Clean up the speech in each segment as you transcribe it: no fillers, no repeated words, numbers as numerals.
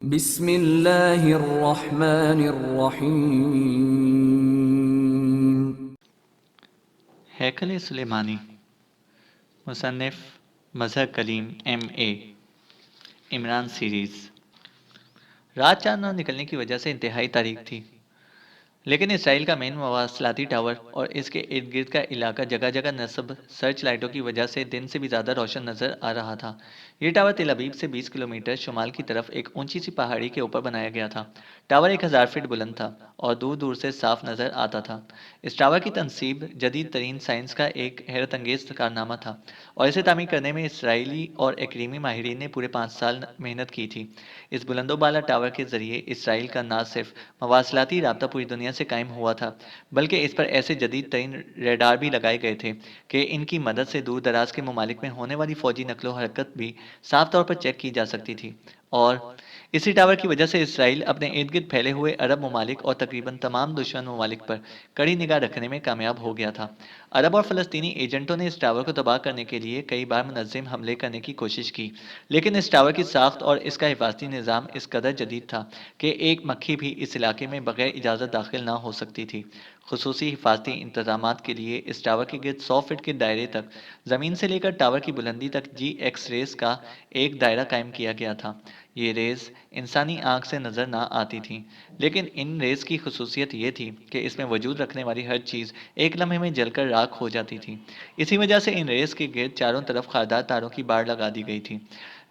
بسم اللہ الرحمن الرحیم۔ ہیکل سلیمانی، مصنف مظہر کلیم MA، عمران سیریز۔ رات چاند نہ نکلنے کی وجہ سے انتہائی تاریک تھی، لیکن اسرائیل کا مین مواصلاتی ٹاور اور اس کے ارد گرد کا علاقہ جگہ جگہ نصب سرچ لائٹوں کی وجہ سے دن سے بھی زیادہ روشن نظر آ رہا تھا۔ یہ ٹاور تل ابیب سے 20 کلومیٹر شمال کی طرف ایک اونچی سی پہاڑی کے اوپر بنایا گیا تھا۔ ٹاور 1000 فٹ بلند تھا اور دور دور سے صاف نظر آتا تھا۔ اس ٹاور کی تنصیب جدید ترین سائنس کا ایک حیرت انگیز کارنامہ تھا، اور اسے تعمیر کرنے میں اسرائیلی اور اقلیمی ماہرین نے پورے 5 سال محنت کی تھی۔ اس بلند و بالا ٹاور کے ذریعے اسرائیل کا نہ صرف مواصلاتی رابطہ پوری دنیا سے قائم ہوا تھا، بلکہ اس پر ایسے جدید ترین ریڈار بھی لگائے گئے تھے کہ ان کی مدد سے دور دراز کے ممالک میں ہونے والی فوجی نقل و حرکت بھی صاف طور پر چیک کی جا سکتی تھی۔ اور اسی ٹاور کی وجہ سے اسرائیل اپنے ارد گرد پھیلے ہوئے عرب ممالک اور تقریباً تمام دشمن ممالک پر کڑی نگاہ رکھنے میں کامیاب ہو گیا تھا۔ عرب اور فلسطینی ایجنٹوں نے اس ٹاور کو تباہ کرنے کے لیے کئی بار منظم حملے کرنے کی کوشش کی، لیکن اس ٹاور کی ساخت اور اس کا حفاظتی نظام اس قدر جدید تھا کہ ایک مکھی بھی اس علاقے میں بغیر اجازت داخل نہ ہو سکتی تھی۔ خصوصی حفاظتی انتظامات کے لیے اس ٹاور کے گرد 100 فٹ کے دائرے تک، زمین سے لے کر ٹاور کی بلندی تک ایکس ریز کا ایک دائرہ قائم کیا گیا تھا۔ یہ ریز انسانی آنکھ سے نظر نہ آتی تھیں، لیکن ان ریز کی خصوصیت یہ تھی کہ اس میں وجود رکھنے والی ہر چیز ایک لمحے میں جل کر راکھ ہو جاتی تھی۔ اسی وجہ سے ان ریز کے گرد چاروں طرف خاردار تاروں کی باڑ لگا دی گئی تھی،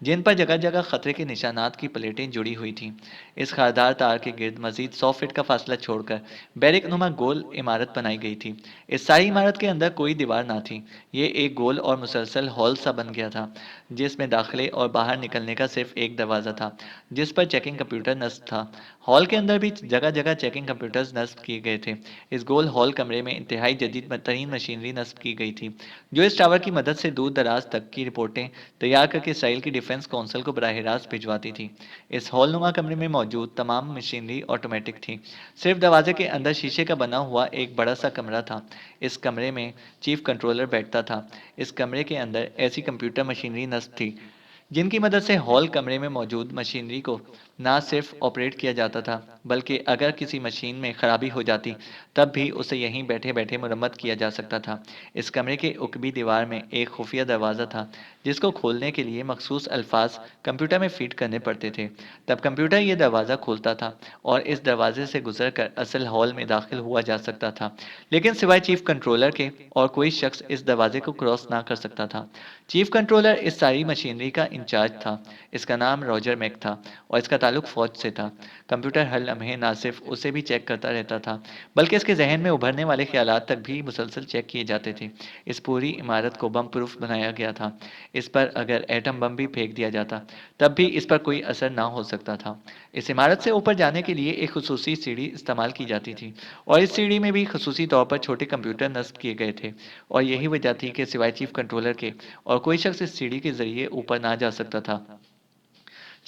جن پر جگہ جگہ خطرے کے نشانات کی پلیٹیں جڑی ہوئی تھیں۔ اس خاردار تار کے گرد مزید 100 فٹ کا فاصلہ چھوڑ کر بیرک نما گول عمارت بنائی گئی تھی۔ اس ساری عمارت کے اندر کوئی دیوار نہ تھی، یہ ایک گول اور مسلسل ہال سا بن گیا تھا، جس میں داخلے اور باہر نکلنے کا صرف ایک دروازہ تھا، جس پر چیکنگ کمپیوٹر نصب تھا۔ ہال کے اندر بھی جگہ جگہ چیکنگ کمپیوٹرز نصب کیے گئے تھے۔ اس گول ہال کمرے میں انتہائی جدید ترین مشینری نصب کی گئی تھی، جو اس ٹاور کی مدد سے دور دراز تک کی رپورٹیں تیار کر کے اسرائیل کی ڈیفنس کونسل کو براہ راست بھجواتی تھی۔ اس ہال نما کمرے میں موجود تمام مشینری آٹومیٹک تھی۔ صرف دروازے کے اندر شیشے کا بنا ہوا ایک بڑا سا کمرہ تھا۔ اس کمرے میں چیف کنٹرولر بیٹھتا تھا۔ اس کمرے کے اندر ایسی کمپیوٹر مشینری نصب تھی جن کی مدد سے ہال کمرے میں موجود مشینری کو نہ صرف آپریٹ کیا جاتا تھا، بلکہ اگر کسی مشین میں خرابی ہو جاتی تب بھی اسے یہیں بیٹھے بیٹھے مرمت کیا جا سکتا تھا۔ اس کمرے کے عقبی دیوار میں ایک خفیہ دروازہ تھا، جس کو کھولنے کے لیے مخصوص الفاظ کمپیوٹر میں فیڈ کرنے پڑتے تھے۔ تب کمپیوٹر یہ دروازہ کھولتا تھا اور اس دروازے سے گزر کر اصل ہال میں داخل ہوا جا سکتا تھا، لیکن سوائے چیف کنٹرولر کے اور کوئی شخص اس دروازے کو کراس نہ کر سکتا تھا۔ چیف کنٹرولر اس ساری مشینری کا انچارج تھا۔ اس کا نام روجر میک تھا اور اس کا تعلق فوج سے تھا۔ کمپیوٹر ہر لمحے نہ صرف اسے بھی چیک کرتا رہتا تھا، بلکہ اس کے ذہن میں ابھرنے والے خیالات تک بھی مسلسل چیک کیے جاتے تھے۔ اس پوری عمارت کو بم پروف بنایا گیا تھا۔ اس پر اگر ایٹم بم بھی پھینک دیا جاتا تب بھی اس پر کوئی اثر نہ ہو سکتا تھا۔ اس عمارت سے اوپر جانے کے لیے ایک خصوصی سیڑھی استعمال کی جاتی تھی، اور اس سیڑھی میں بھی خصوصی طور پر چھوٹے کمپیوٹر نصب کیے گئے تھے، اور یہی وجہ تھی کہ سوائے چیف کنٹرولر کے اور کوئی شخص اس سیڑھی کے ذریعے اوپر نہ جا سکتا تھا۔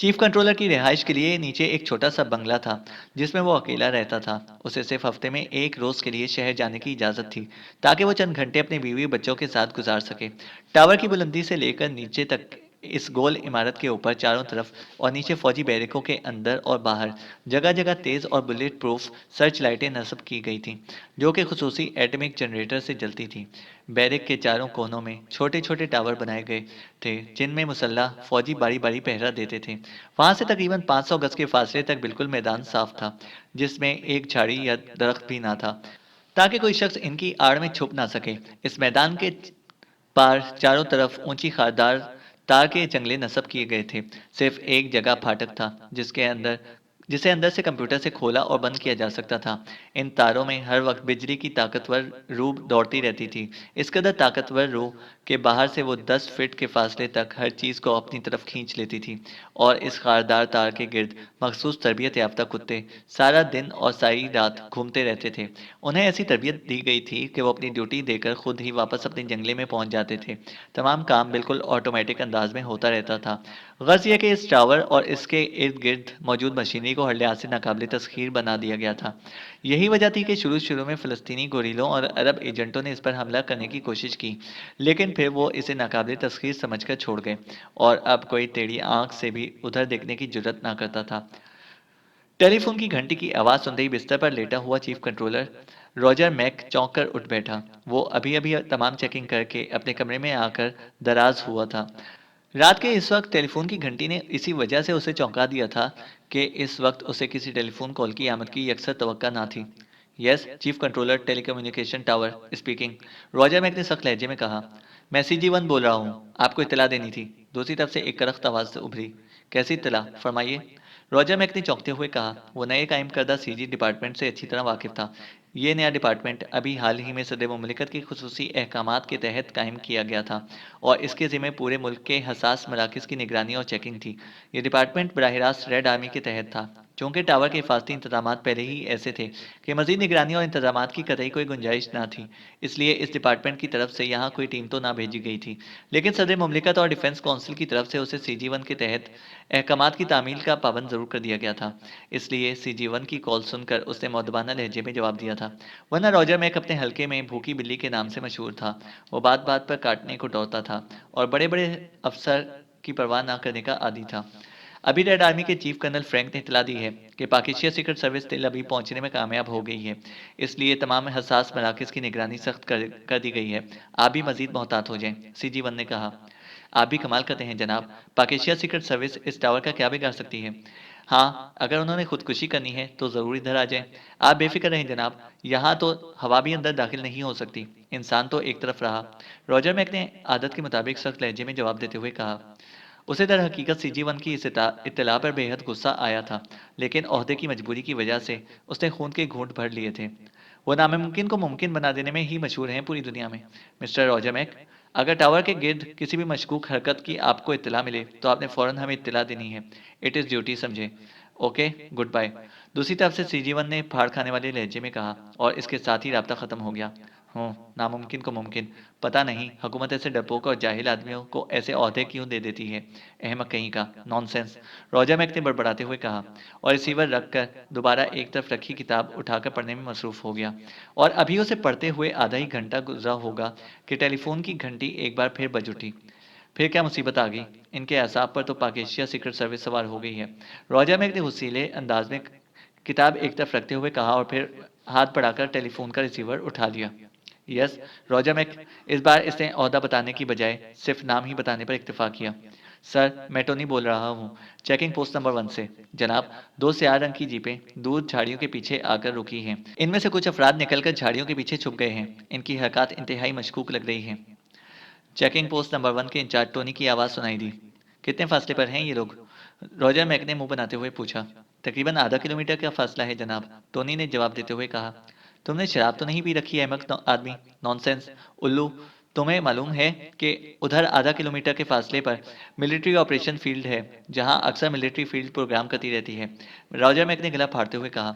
چیف کنٹرولر کی رہائش کے لیے نیچے ایک چھوٹا سا بنگلہ تھا، جس میں وہ اکیلا رہتا تھا۔ اسے صرف ہفتے میں ایک روز کے لیے شہر جانے کی اجازت تھی، تاکہ وہ چند گھنٹے اپنی بیوی بچوں کے ساتھ گزار سکے۔ ٹاور کی بلندی سے لے کر نیچے تک اس گول عمارت کے اوپر چاروں طرف اور نیچے فوجی بیرکوں کے اندر اور باہر جگہ جگہ تیز اور بلیٹ پروف سرچ لائٹیں نصب کی گئی تھیں، جو کہ خصوصی ایٹمک جنریٹر سے جلتی تھیں۔ بیرک کے چاروں کونوں میں چھوٹے چھوٹے ٹاور بنائے گئے تھے، جن میں مسلح فوجی باری باری پہرا دیتے تھے۔ وہاں سے تقریباً 500 گز کے فاصلے تک بالکل میدان صاف تھا، جس میں ایک جھاڑی یا درخت بھی نہ تھا، تاکہ کوئی شخص ان کی آڑ میں چھپ نہ سکے۔ اس میدان کے پار چاروں طرف اونچی خاردار تار کے جنگلے نصب کیے گئے تھے۔ صرف ایک جگہ پھاٹک تھا جسے اندر سے کمپیوٹر سے کھولا اور بند کیا جا سکتا تھا۔ ان تاروں میں ہر وقت بجلی کی طاقتور رو دوڑتی رہتی تھی، اس قدر طاقتور رو کہ باہر سے وہ 10 فٹ کے فاصلے تک ہر چیز کو اپنی طرف کھینچ لیتی تھی، اور اس خاردار تار کے گرد مخصوص تربیت یافتہ کتے سارا دن اور ساری رات گھومتے رہتے تھے۔ انہیں ایسی تربیت دی گئی تھی کہ وہ اپنی ڈیوٹی دے کر خود ہی واپس اپنے جنگلے میں پہنچ جاتے تھے۔ تمام کام بالکل آٹومیٹک انداز میں ہوتا رہتا تھا۔ غرض یہ کہ اس ٹاور اور اس کے ارد گرد موجود مشینری کو ہر لحاظ سے ناقابل تسخیر بنا دیا گیا تھا۔ یہی وجہ تھی کہ شروع میں فلسطینی گوریلوں اور عرب ایجنٹوں نے اس پر حملہ کرنے کی کوشش کی، لیکن پھر وہ اسے ناقابل تسخیر سمجھ کر چھوڑ گئے اور اب کوئی ٹیڑھی آنکھ سے بھی ادھر دیکھنے کی جرت نہ کرتا تھا۔ ٹیلی فون کی گھنٹی کی آواز سنتے ہی بستر پر لیٹا ہوا چیف کنٹرولر روجر میک چونک کر اٹھ بیٹھا۔ وہ ابھی ابھی تمام چیکنگ کر کے اپنے کمرے میں آ کر دراز ہوا تھا۔ رات کے اس وقت ٹیلی فون کی گھنٹی نے اسی وجہ سے اسے چونکا دیا تھا کہ اس وقت اسے کسی ٹیلی فون کال کی آمد کی یکسر توقع نہ تھی۔ Yes chief controller telecommunication tower speaking, Roger Mac نے سخت لہجے میں کہا۔ میں CG1 بول رہا ہوں، آپ کو اطلاع دینی تھی۔ دوسری طرف سے ایک کرخت آواز ابھری۔ کیسی اطلاع؟ فرمائیے۔ روجر میک نے چونکتے ہوئے کہا۔ وہ نئے قائم کردہ CG ڈپارٹمنٹ سے اچھی طرح واقف تھا۔ یہ نیا ڈپارٹمنٹ ابھی حال ہی میں صدر مملکت کے خصوصی احکامات کے تحت قائم کیا گیا تھا اور اس کے ذمہ پورے ملک کے حساس مراکز کی نگرانی اور چیکنگ تھی۔ یہ ڈپارٹمنٹ براہ راست ریڈ آرمی کے تحت تھا۔ چونکہ ٹاور کے حفاظتی انتظامات پہلے ہی ایسے تھے کہ مزید نگرانی اور انتظامات کی قطعی کوئی گنجائش نہ تھی، اس لیے اس ڈپارٹمنٹ کی طرف سے یہاں کوئی ٹیم تو نہ بھیجی گئی تھی، لیکن صدر مملکت اور ڈیفنس کونسل کی طرف سے اسے CG1 کے تحت احکامات کی تعمیل کا پابند ضرور کر دیا گیا تھا۔ اس لیے CG1 کی کال سن کر اس نے مؤدبانہ لہجے میں جواب دیا تھا، ورنہ روجر میک اپنے حلقے میں بھوکی بلی کے نام سے مشہور تھا۔ وہ بات بات پر کاٹنے کو دوڑتا تھا اور بڑے بڑے افسر کی پرواہ نہ کرنے کا عادی تھا۔ ابھی ریڈ آرمی کے چیف کرنل فرینک نے اطلاع دی ہے کہ پاکستان سیکرٹ سروس تل ابھی پہنچنے میں کامیاب ہو گئی ہے، اس لیے تمام حساس مراکز کی نگرانی سخت کر دی گئی ہے۔ آپ بھی مزید محتاط ہو جائیں، CG1 نے کہا۔ آپ بھی کمال کرتے ہیں جناب، پاکستان سیکرٹ سروس اس ٹاور کا کیا بگاڑ سکتی ہے؟ ہاں اگر انہوں نے خودکشی کرنی ہے تو ضرور ادھر آ جائیں۔ آپ بے فکر رہیں جناب، یہاں تو ہوا بھی اندر داخل نہیں ہو سکتی، انسان تو ایک طرف رہا، روجر میک نے عادت کے مطابق سخت لہجے میں جواب دیتے ہوئے کہا۔ اسے در حقیقت CG1 کی اس اطلاع پر بے حد غصہ آیا تھا، لیکن عہدے کی مجبوری کی وجہ سے اس نے خون کے گھونٹ بھر لیے تھے۔ وہ ناممکن کو ممکن بنا دینے میں ہی مشہور ہیں پوری دنیا میں۔ مسٹر روجر میک، اگر ٹاور کے گرد کسی بھی مشکوک حرکت کی آپ کو اطلاع ملے تو آپ نے فوراً ہمیں اطلاع دینی ہے۔ اٹ از ڈیوٹی سمجھے۔ Okay goodbye. دوسری طرف سے CG1 نے پھاڑ کھانے والے لہجے میں کہا اور اس کے ساتھ ہی رابطہ ختم ہو گیا۔ ناممکن کو ممکن، پتہ نہیں حکومت ایسے ڈرپوک اور جاہل آدمیوں کو ایسے عہدے کیوں دے دیتی ہے، احمق کہیں کا، نان سینس، روجر میک نے بڑبڑاتے ہوئے کہا اور ریسیور رکھ کر دوبارہ ایک طرف رکھی کتاب اٹھا کر پڑھنے میں مصروف ہو گیا۔ اور ابھی اسے پڑھتے ہوئے آدھا ہی گھنٹہ گزرا ہوگا کہ ٹیلی فون کی گھنٹی ایک بار پھر بج اٹھی۔ پھر کیا مصیبت آ گئی؟ ان کے اعصاب پر تو پاکستان سیکرٹ سروس سوار ہو گئی ہے، روجر میک نے غصیلے انداز میں کتاب ایک طرف رکھتے ہوئے کہا اور پھر ہاتھ بڑھا کر ٹیلی فون کا ریسیور اٹھا لیا۔ یس روجر میک، اس بار اس نے عہدہ بتانے کی بجائے صرف نام ہی بتانے پر اکتفا کیا۔ سر میں ٹونی بول رہا ہوں، چیکنگ پوسٹ نمبر 1 سے۔ جناب، 2 سیاہ رنگ کی جیپیں دور جھاڑیوں کے پیچھے آ کر رکی ہیں، ان میں سے کچھ افراد نکل کر جھاڑیوں کے پیچھے چھپ گئے ہیں، ان کی حرکات انتہائی مشکوک لگ رہی ہیں۔ چیکنگ پوسٹ نمبر 1 کے انچارج ٹونی کی آواز سنائی دی۔ کتنے فاصلے پر ہیں یہ لوگ؟ روجر میک نے منہ بناتے ہوئے پوچھا۔ تقریباً آدھا کلومیٹر کا فاصلہ ہے جناب، ٹونی نے جواب دیتے ہوئے کہا۔ تم نے شراب تو نہیں پی رکھی ہے احمق آدمی، نان سینس، الو، تمہیں معلوم ہے کہ ادھر آدھا کلومیٹر کے فاصلے پر ملٹری آپریشن فیلڈ ہے جہاں اکثر ملٹری فیلڈ پروگرام کرتی رہتی ہے، روجر میک نے گلا پھاڑتے ہوئے کہا۔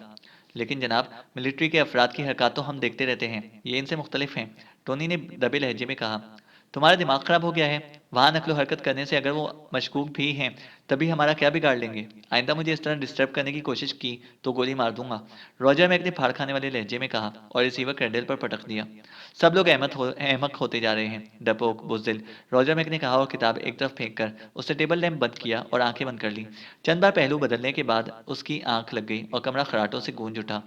لیکن جناب ملٹری کے افراد کی حرکات تو ہم دیکھتے رہتے ہیں، یہ ان سے مختلف ہیں، ٹونی نے دبے لہجے میں کہا۔ تمہارا دماغ خراب ہو گیا ہے، وہاں نقل و حرکت کرنے سے اگر وہ مشکوک بھی ہیں تبھی ہمارا کیا بگاڑ لیں گے؟ آئندہ مجھے اس طرح ڈسٹرب کرنے کی کوشش کی تو گولی مار دوں گا، روجر میک نے پھاڑ کھانے والے لہجے میں کہا اور ریسیور کینڈل پر پٹک دیا۔ سب لوگ احمق ہوتے جا رہے ہیں، ڈرپوک، بزدل، روجر میک نے کہا اور کتاب ایک طرف پھینک کر اس نے ٹیبل لیمپ بند کیا اور آنکھیں بند کر لی۔ چند بار پہلو بدلنے کے بعد اس کی آنکھ لگ گئی اور کمرہ خراٹوں سے گونج اٹھا۔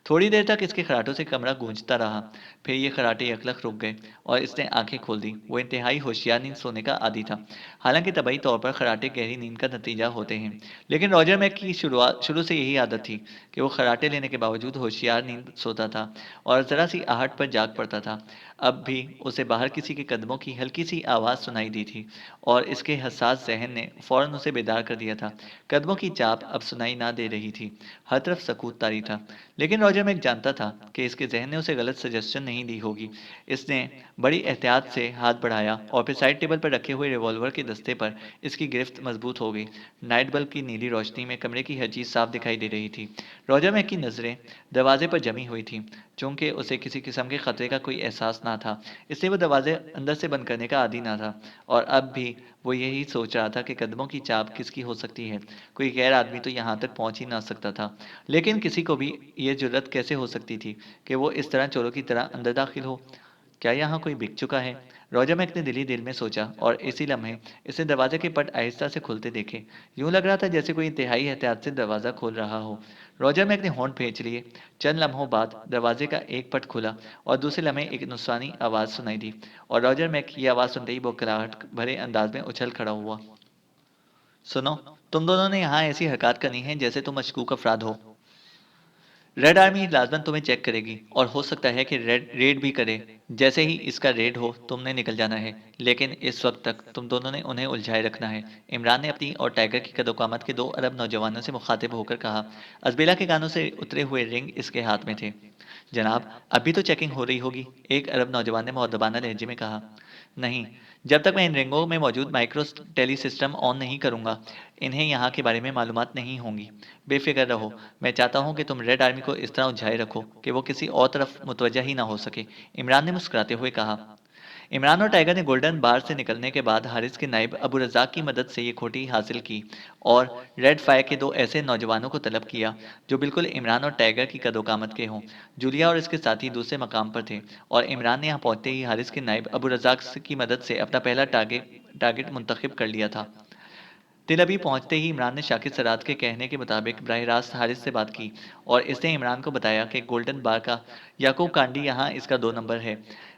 تھوڑی دیر تک اس کے خراٹوں سے کمرہ گونجتا رہا، پھر یہ خراٹے یکلخ رک گئے اور اس نے آنکھیں کھول دی۔ وہ انتہائی ہوشیار نیند سونے کا عادی تھا، حالانکہ طبعی طور پر خراٹے گہری نیند کا نتیجہ ہوتے ہیں، لیکن روجر میک کی شروع سے یہی عادت تھی کہ وہ خراٹے لینے کے باوجود ہوشیار نیند سوتا تھا اور ذرا سی آہٹ پر جاگ پڑتا تھا۔ اب بھی اسے باہر کسی کے قدموں کی ہلکی سی آواز سنائی دی تھی اور اس کے حساس ذہن نے فوراً اسے بیدار کر دیا تھا۔ قدموں کی چاپ اب سنائی نہ دے رہی تھی، ہر طرف سکوت طاری تھا، لیکن روجر میک جانتا تھا کہ اس کے ذہن نے اسے غلط سجیسشن نہیں دی ہوگی۔ اس نے بڑی احتیاط سے ہاتھ بڑھایا اور پھر سائڈ ٹیبل پر رکھے ہوئے ریوالور کے دستے پر اس کی گرفت مضبوط ہو گئی۔ نائٹ بلب کی نیلی روشنی میں کمرے کی ہر چیز صاف دکھائی دے رہی تھی۔ روجر میک کی نظریں دروازے پر جمی ہوئی تھیں، چونکہ اسے کسی قسم کے خطرے کا کوئی احساس نہ تھا، اس لیے وہ دروازے اندر سے بند کرنے کا عادی نہ تھا، اور اب بھی وہ یہی سوچ رہا تھا کہ قدموں کی چاپ کس کی ہو سکتی ہے، کوئی غیر آدمی تو یہاں تک پہنچ ہی نہ سکتا تھا، لیکن کسی کو بھی یہ جرت کیسے ہو سکتی تھی کہ وہ اس طرح چوروں کی طرح اندر داخل ہو؟ کیا یہاں کوئی بک چکا ہے؟ روجر میک نے دلی دل میں سوچا اور اسی لمحے اس نے دروازے کے پٹ آہستہ سے کھلتے دیکھے۔ یوں لگ رہا تھا جیسے کوئی انتہائی احتیاط سے دروازہ کھول رہا ہو۔ روجر میک نے ہونٹ بھینچ لیے۔ چند لمحوں بعد دروازے کا ایک پٹ کھلا اور دوسرے لمحے ایک نسوانی آواز سنائی دی، اور روجر میک یہ آواز سنتے ہی بوکھلاہٹ بھرے انداز میں اچھل کھڑا ہوا۔ سنو، تم دونوں نے یہاں ایسی حرکات کرنی ہے جیسے تم مشکوک افراد ہو۔ ریڈ آرمی لازمن تمہیں چیک کرے گی اور ہو سکتا ہے کہ ریڈ بھی کرے۔ جیسے ہی اس کا ریڈ ہو تم نے نکل جانا ہے، لیکن اس وقت تک تم دونوں نے انہیں الجھائے رکھنا ہے۔ عمران نے اپنی اور ٹائیگر کی قد و قامت کے 2 ارب نوجوانوں سے مخاطب ہو کر کہا۔ ازبیلا کے کانوں سے اترے ہوئے رنگ اس کے ہاتھ میں تھے۔ جناب، اب بھی تو چیکنگ ہو رہی ہوگی، ایک عرب نوجوان نے مؤدبانہ لہجے میں کہا۔ نہیں، جب تک میں ان رنگوں میں موجود مائکرو ٹیلی سسٹم آن نہیں کروں گا، انہیں یہاں کے بارے میں معلومات نہیں ہوں گی۔ بے فکر رہو، میں چاہتا ہوں کہ تم ریڈ آرمی کو اس طرح الجھائے رکھو کہ وہ کسی اور طرف متوجہ ہی نہ ہو سکے، عمران نے مسکراتے ہوئے کہا۔ عمران اور ٹائیگر نے گولڈن بار سے نکلنے کے بعد حارث کے نائب ابو رزاق کی مدد سے یہ کھوٹی حاصل کی اور ریڈ فائر کے 2 ایسے نوجوانوں کو طلب کیا جو بالکل عمران اور ٹائیگر کی قد و قامت کے ہوں۔ جولیا اور اس کے ساتھی دوسرے مقام پر تھے اور عمران نے یہاں پہنچتے ہی حارث کے نائب ابو رزاق کی مدد سے اپنا پہلا ٹارگٹ منتخب کر لیا تھا۔ تل ابھی پہنچتے ہی عمران نے شاکر سرات کے کہنے کے مطابق براہ راست حارث سے بات کی اور اس نے عمران کو بتایا کہ گولڈن بار کا یعقوب کانڈی یہاں اس کا 2 نمبر ہے،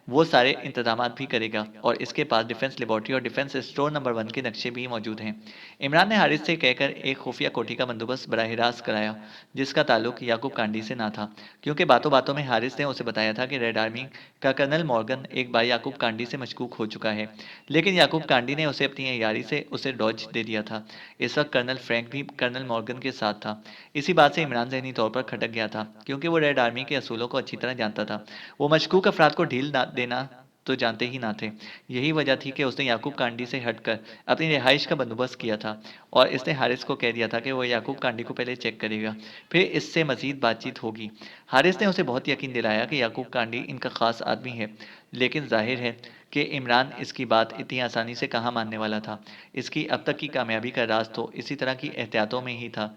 وہ سارے انتظامات بھی کرے گا اور اس کے پاس ڈیفنس لیبارٹری اور ڈیفنس اسٹور نمبر 1 کے نقشے بھی موجود ہیں۔ عمران نے حارث سے کہہ کر ایک خفیہ کوٹھی کا بندوبست براہ راست کرایا جس کا تعلق یعقوب کانڈی سے نہ تھا، کیونکہ باتوں باتوں میں حارث نے اسے بتایا تھا کہ ریڈ آرمی کا کرنل مورگن ایک بار یعقوب کانڈی سے مشکوک ہو چکا ہے، لیکن یعقوب کانڈی نے اسے اپنی عیاری سے اسے ڈوج دے دیا تھا۔ اس وقت کرنل فرینک بھی کرنل مورگن کے ساتھ تھا۔ اسی بات سے عمران ذہنی طور پر کھٹک گیا تھا، کیونکہ وہ ریڈ آرمی کے اصولوں کو اچھی طرح جانتا تھا۔ وہ مشکوک افراد کو ڈھیل دینا تو جانتے ہی نہ تھے۔ یہی وجہ تھی کہ اس نے یعقوب کانڈی سے ہٹ کر اپنی رہائش کا بندوبست کیا تھا اور اس نے حارث کو کہہ دیا تھا کہ وہ یعقوب کانڈی کو پہلے چیک کرے گا، پھر اس سے مزید بات چیت ہوگی۔ حارث نے اسے بہت یقین دلایا کہ یعقوب کانڈی ان کا خاص آدمی ہے، لیکن ظاہر ہے کہ عمران اس کی بات اتنی آسانی سے کہاں ماننے والا تھا۔ اس کی اب تک کی کامیابی کا راز تو اسی طرح کی احتیاطوں میں ہی تھا۔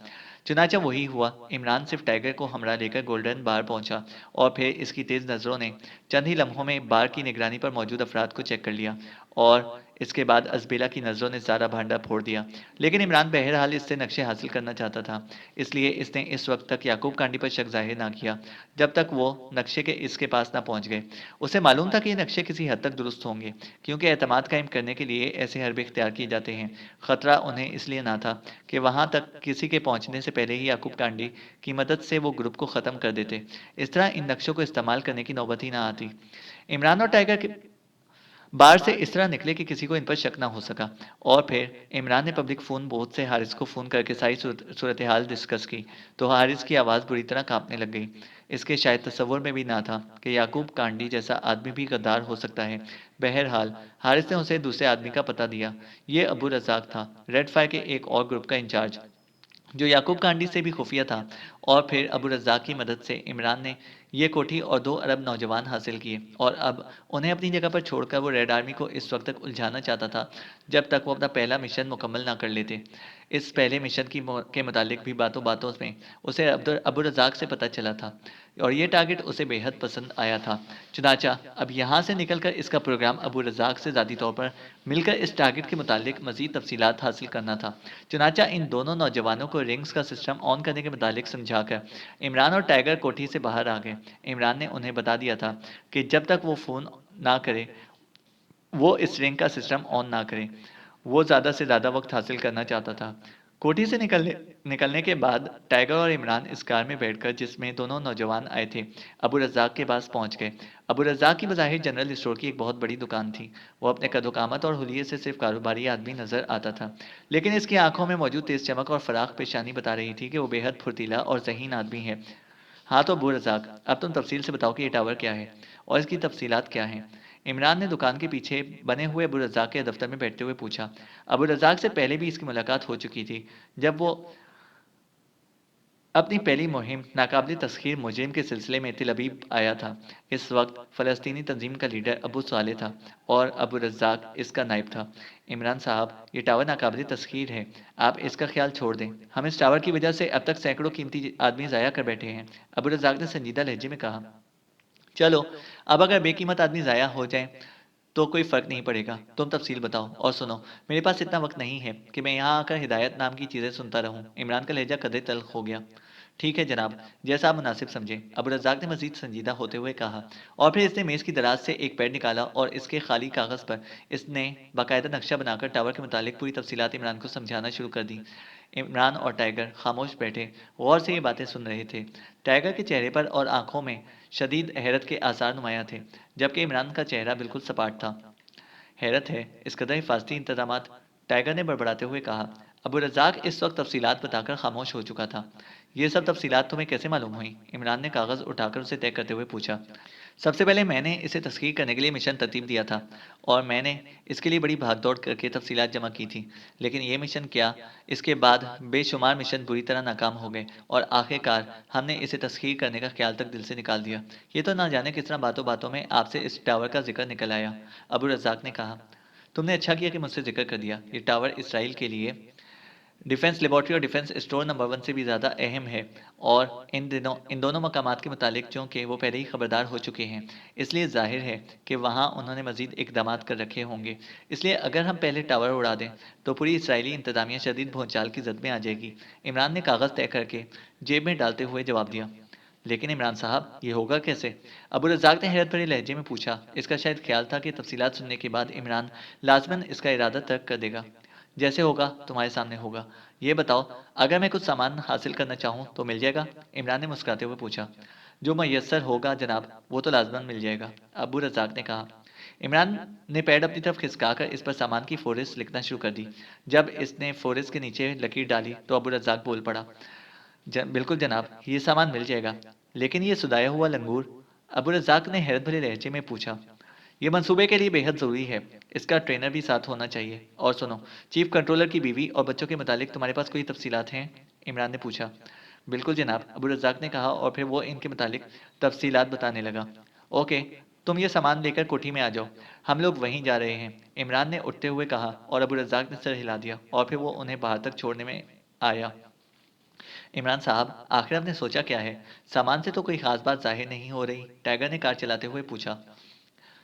چنانچہ وہی ہوا۔ عمران صرف ٹائیگر کو ہمراہ لے کر گولڈن بار پہنچا اور پھر اس کی تیز نظروں نے چند ہی لمحوں میں بار کی نگرانی پر موجود افراد کو چیک کر لیا اور اس کے بعد ازبیلا کی نظروں نے سارا بھانڈا پھوڑ دیا۔ لیکن عمران بہرحال اس سے نقشے حاصل کرنا چاہتا تھا، اس لیے اس نے اس وقت تک یعقوب کانڈی پر شک ظاہر نہ کیا جب تک وہ نقشے کے اس کے پاس نہ پہنچ گئے۔ اسے معلوم تھا کہ یہ نقشے کسی حد تک درست ہوں گے، کیونکہ اعتماد قائم کرنے کے لیے ایسے حربے اختیار کیے جاتے ہیں۔ خطرہ انہیں اس لیے نہ تھا کہ وہاں تک کسی کے پہنچنے سے پہلے ہی یعقوب کانڈی کی مدد سے وہ گروپ کو ختم کر دیتے، اس طرح ان نقشوں کو استعمال کرنے کی نوبت ہی نہ آتی۔ عمران اور ٹائیگر کے بار سے اس طرح نکلے کہ کسی کو ان پر شک نہ ہو سکا، اور پھر عمران نے پبلک فون بوتھ سے حارث کو فون کر کے ساری صورتحال ڈسکس کی تو حارث کی آواز بری طرح کانپنے لگ گئی۔ اس کے شاید تصور میں بھی نہ تھا کہ یعقوب کانڈی جیسا آدمی بھی غدار ہو سکتا ہے۔ بہرحال حارث نے اسے دوسرے آدمی کا پتہ دیا۔ یہ ابو رزاق تھا، ریڈ فائر کے ایک اور گروپ کا انچارج، جو یعقوب کانڈی سے بھی خفیہ تھا۔ اور پھر ابو رزاق کی مدد سے عمران نے یہ کوٹھی اور 2 ارب نوجوان حاصل کیے اور اب انہیں اپنی جگہ پر چھوڑ کر وہ ریڈ آرمی کو اس وقت تک الجھانا چاہتا تھا جب تک وہ اپنا پہلا مشن مکمل نہ کر لیتے۔ اس پہلے مشن کے متعلق بھی باتوں باتوں میں اسے ابو رزاق سے پتہ چلا تھا اور یہ ٹارگٹ اسے بے حد پسند آیا تھا۔ چنانچہ اب یہاں سے نکل کر اس کا پروگرام ابو رزاق سے ذاتی طور پر مل کر اس ٹارگٹ کے متعلق مزید تفصیلات حاصل کرنا تھا۔ چنانچہ ان دونوں نوجوانوں کو رنگز کا سسٹم آن کرنے کے متعلق سمجھا کر عمران اور ٹائیگر کوٹھی سے باہر آ گئے۔ عمران نے انہیں بتا دیا تھا کہ جب تک وہ فون نہ کرے وہ اس رنگ کا سسٹم آن نہ کرے۔ وہ زیادہ سے زیادہ وقت حاصل کرنا چاہتا تھا۔ کوٹھی سے نکلنے کے بعد ٹائیگر اور عمران اس کار میں بیٹھ کر جس میں دونوں نوجوان آئے تھے ابو رزاق کے پاس پہنچ گئے۔ ابو رزاق کی بظاہر جنرل اسٹور کی ایک بہت بڑی دکان تھی۔ وہ اپنے قد و قامت اور حلیے سے صرف کاروباری آدمی نظر آتا تھا، لیکن اس کی آنکھوں میں موجود تیز چمک اور فراخ پیشانی بتا رہی تھی کہ وہ بے حد پھرتیلا اور ذہین آدمی ہے۔ ہاں تو ابو رزاق، اب تم تفصیل سے بتاؤ کہ یہ ٹاور کیا ہے اور اس کی تفصیلات کیا ہیں؟ عمران نے دکان کے پیچھے بنے ہوئے ابو رزاق کے دفتر میں بیٹھتے ہوئے پوچھا۔ ابو رزاق سے پہلے بھی اس کی ملاقات ہو چکی تھی جب وہ اپنی پہلی مہم ناقابل تسخیر مجرم کے سلسلے میں تل ابیب آیا تھا۔ اس وقت فلسطینی تنظیم کا لیڈر ابو صالح تھا اور ابو رزاق اس کا نائب تھا۔ عمران صاحب، یہ ٹاور ناقابل تسخیر ہے، آپ اس کا خیال چھوڑ دیں۔ ہم اس ٹاور کی وجہ سے اب تک سینکڑوں قیمتی آدمی ضائع کر بیٹھے ہیں، ابو رزاق نے سنجیدہ لہجے میں کہا۔ چلو، اب اگر بے قیمت آدمی ضائع ہو جائیں تو کوئی فرق نہیں پڑے گا، تم تفصیل بتاؤ اور سنو، میرے پاس اتنا وقت نہیں ہے کہ میں یہاں آ کر ہدایت نام کی چیزیں سنتا رہوں۔ عمران کا لہجہ قدرے تلخ ہو گیا۔ ٹھیک ہے جناب، جیسا آپ مناسب سمجھیں، ابو رزاق نے مزید سنجیدہ ہوتے ہوئے کہا، اور پھر اس نے میز کی دراز سے ایک پیڈ نکالا اور اس کے خالی کاغذ پر اس نے باقاعدہ نقشہ بنا کر ٹاور کے متعلق پوری تفصیلات عمران کو سمجھانا شروع کر دی۔ عمران اور ٹائیگر خاموش بیٹھے غور سے یہ باتیں سن رہے تھے۔ ٹائیگر کے چہرے پر اور آنکھوں میں شدید حیرت کے آثار نمایاں تھے، جبکہ عمران کا چہرہ بالکل سپاٹ تھا۔ حیرت ہے، اس قدر حفاظتی انتظامات، ٹائیگر نے بڑبڑاتے ہوئے کہا۔ ابو رزاق اس وقت تفصیلات بتا کر خاموش ہو چکا تھا۔ یہ سب تفصیلات تمہیں کیسے معلوم ہوئیں؟ عمران نے کاغذ اٹھا کر اسے طے کرتے ہوئے پوچھا۔ سب سے پہلے میں نے اسے تسخیر کرنے کے لیے مشن ترتیب دیا تھا اور میں نے اس کے لیے بڑی بھاگ دوڑ کر کے تفصیلات جمع کی تھی، لیکن یہ مشن کیا، اس کے بعد بے شمار مشن بری طرح ناکام ہو گئے اور آخر کار ہم نے اسے تسخیر کرنے کا خیال تک دل سے نکال دیا۔ یہ تو نہ جانے کس طرح باتوں باتوں میں آپ سے اس ٹاور کا ذکر نکل آیا، ابو رزاق نے کہا۔ تم نے اچھا کیا کہ مجھ سے ذکر کر دیا۔ یہ ٹاور اسرائیل کے لیے ڈیفنس لیبارٹری اور ڈیفنس اسٹور نمبر 1 سے بھی زیادہ اہم ہے، اور ان دونوں مقامات کے متعلق چونکہ وہ پہلے ہی خبردار ہو چکے ہیں، اس لیے ظاہر ہے کہ وہاں انہوں نے مزید اقدامات کر رکھے ہوں گے۔ اس لیے اگر ہم پہلے ٹاور اڑا دیں تو پوری اسرائیلی انتظامیہ شدید بھونچال کی زد میں آ جائے گی۔ عمران نے کاغذ طے کر کے جیب میں ڈالتے ہوئے جواب دیا۔ لیکن عمران صاحب، یہ ہوگا کیسے؟ ابو رزاق نے حیرت بھرے لہجے میں پوچھا۔ اس کا شاید خیال تھا کہ تفصیلات سننے کے بعد عمران لازماً اس کا ارادہ ترک کر دے گا۔ جیسے ہوگا تمہارے سامنے ہوگا۔ یہ بتاؤ، اگر میں کچھ سامان حاصل کرنا چاہوں تو مل جائے گا؟ عمران نے مسکراتے ہوئے پوچھا۔ جو میسر ہوگا جناب، وہ تو لازماً مل جائے گا، ابو رزاق نے کہا۔ عمران نے پیڈ اپنی طرف کھسکا کر اس پر سامان کی فہرست لکھنا شروع کر دی۔ جب اس نے فہرست کے نیچے لکیر ڈالی تو ابو رزاق بول پڑا۔ بالکل جناب، یہ سامان مل جائے گا، لیکن یہ سدایا ہوا لنگور؟ ابو رزاق نے حیرت بھرے لہجے میں پوچھا۔ یہ منصوبے کے لیے بے حد ضروری ہے، اس کا ٹرینر بھی ساتھ ہونا چاہیے۔ اور سنو، چیف کنٹرولر کی بیوی اور بچوں کے متعلق تمہارے پاس کوئی تفصیلات ہیں؟ عمران نے پوچھا۔ بالکل جناب، ابو رزاق نے کہا، اور پھر وہ ان کے متعلق تفصیلات بتانے لگا۔ اوکے، تم یہ سامان لے کر کوٹھی میں آ جاؤ، ہم لوگ وہیں جا رہے ہیں، عمران نے اٹھتے ہوئے کہا، اور ابو رزاق نے سر ہلا دیا اور پھر وہ انہیں باہر تک چھوڑنے میں آیا۔ عمران صاحب، آخر آپ نے سوچا کیا ہے؟ سامان سے تو کوئی خاص بات ظاہر نہیں ہو رہی، ٹائیگر نے کار چلاتے ہوئے پوچھا۔